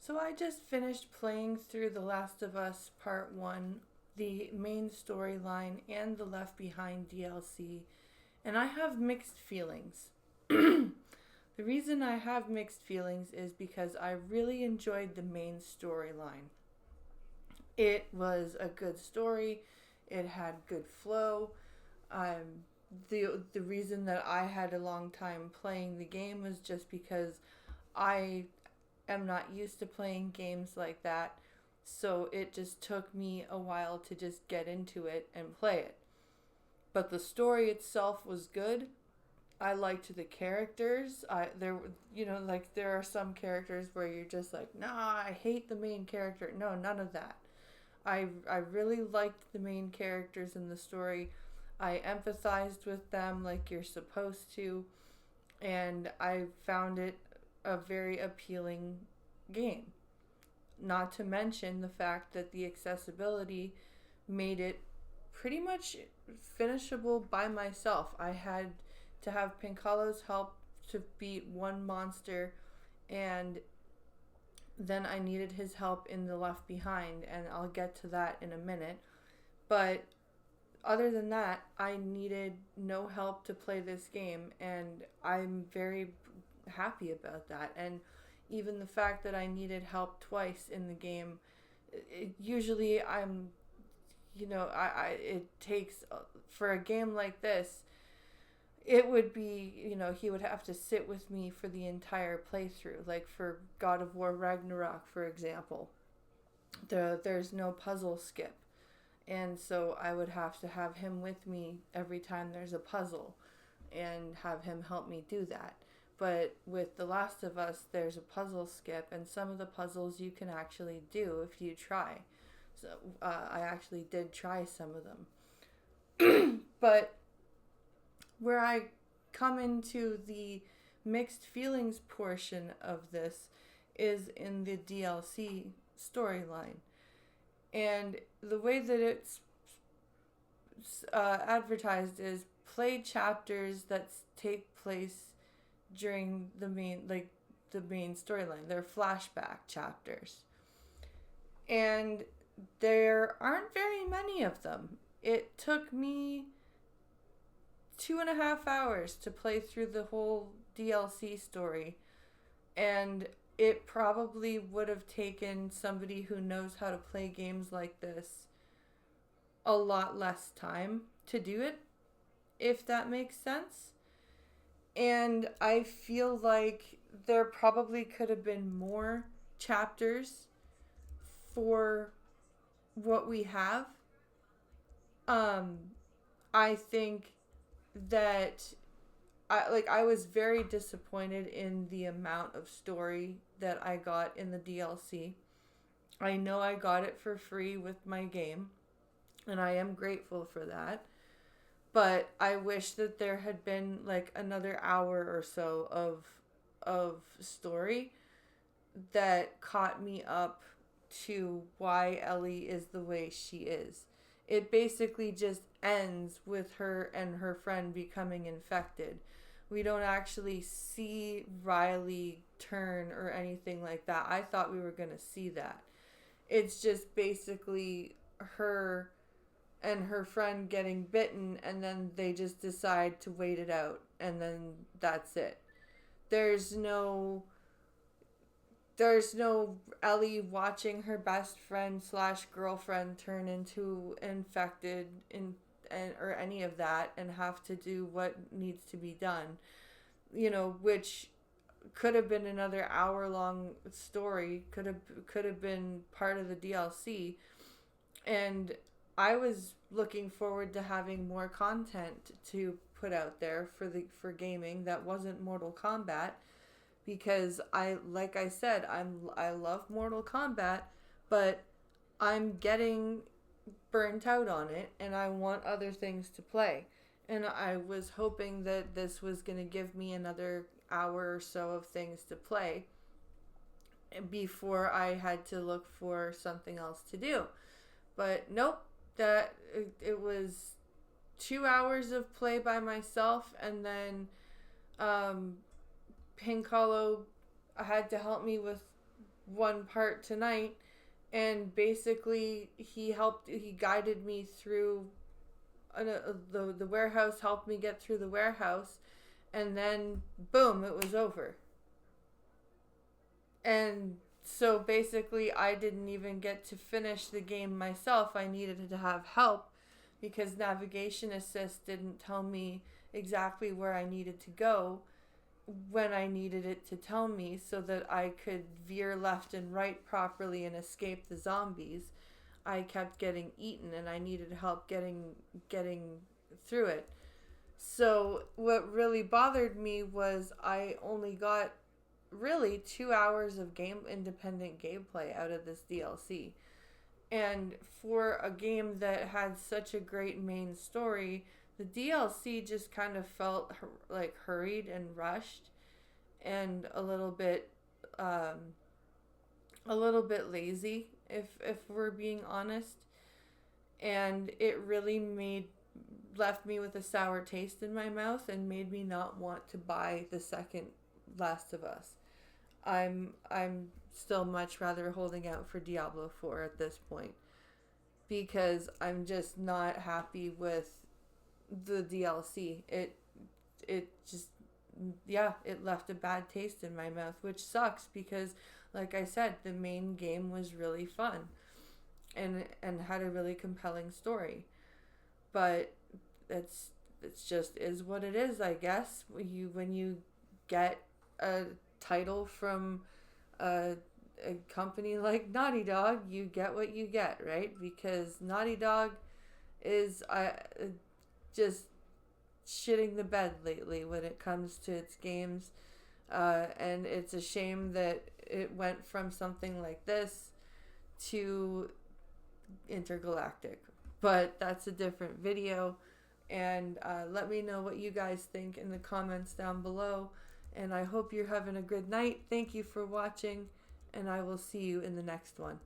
So I just finished playing through The Last of Us Part 1, the main storyline, and the Left Behind DLC, and I have mixed feelings. The reason I have mixed feelings is because I really enjoyed the main storyline. It was a good story, it had good flow. Um, the reason that I had a long time playing the game was just because I am not used to playing games like that. So it just took me a while to just get into it and play it. But the story itself was good. I liked the characters. There are some characters where you're just like, nah, I hate the main character. No, none of that. I really liked the main characters in the story. I empathized with them like you're supposed to, and I found it a very appealing game. Not to mention the fact that the accessibility made it pretty much finishable by myself. I had to have Pincalo's help to beat one monster, and then I needed his help in the Left Behind, and I'll get to that in a minute. But other than that, I needed no help to play this game, and I'm very happy about that. And even the fact that I needed help twice in the game, usually it takes, for a game like this, it would be, he would have to sit with me for the entire playthrough. Like for God of War Ragnarok, for example, there's no puzzle skip. And so I would have to have him with me every time there's a puzzle and have him help me do that. But with The Last of Us, there's a puzzle skip, and some of the puzzles you can actually do if you try. So I actually did try some of them. But where I come into the mixed feelings portion of this is in the DLC storyline. And the way that it's advertised is play chapters that take place during the main storyline. They're flashback chapters. And there aren't very many of them. It took me 2.5 hours to play through the whole DLC story, and it probably would have taken somebody who knows how to play games like this a lot less time to do it, if that makes sense. And I feel like there probably could have been more chapters for what we have. I think that I was very disappointed in the amount of story that I got in the DLC. I know I got it for free with my game, and I am grateful for that. But I wish that there had been like another hour or so of story that caught me up to why Ellie is the way she is. It basically just ends with her and her friend becoming infected. We don't actually see Riley turn or anything like that. I thought we were going to see that. It's just basically her and her friend getting bitten, and then they just decide to wait it out, and then that's it. There's no Ellie watching her best friend / girlfriend turn into infected or any of that and have to do what needs to be done. Which could have been another hour long story, could have been part of the DLC. And I was looking forward to having more content to put out there for gaming that wasn't Mortal Kombat, because I love Mortal Kombat, but I'm getting burnt out on it and I want other things to play. And I was hoping that this was going to give me another hour or so of things to play before I had to look for something else to do. But nope, it was 2 hours of play by myself, and then Pincolo had to help me with one part tonight, and basically he guided me through the warehouse, helped me get through the warehouse, and then boom, it was over. And so basically, I didn't even get to finish the game myself. I needed to have help because navigation assist didn't tell me exactly where I needed to go when I needed it to tell me so that I could veer left and right properly and escape the zombies. I kept getting eaten and I needed help getting through it. So what really bothered me was I only got really 2 hours of independent gameplay out of this DLC. And for a game that had such a great main story, the DLC just kind of felt like hurried and rushed and a little bit lazy, if we're being honest. And it really left me with a sour taste in my mouth and made me not want to buy the second Last of Us. I'm still much rather holding out for Diablo 4 at this point because I'm just not happy with the DLC. It just, yeah, it left a bad taste in my mouth, which sucks because like I said, the main game was really fun and had a really compelling story. But it's just is what it is, I guess. When you get a title from a company like Naughty Dog, you get what you get, right? Because Naughty Dog is just shitting the bed lately when it comes to its games. And it's a shame that it went from something like this to Intergalactic. But that's a different video. And let me know what you guys think in the comments down below. And I hope you're having a good night. Thank you for watching. And I will see you in the next one.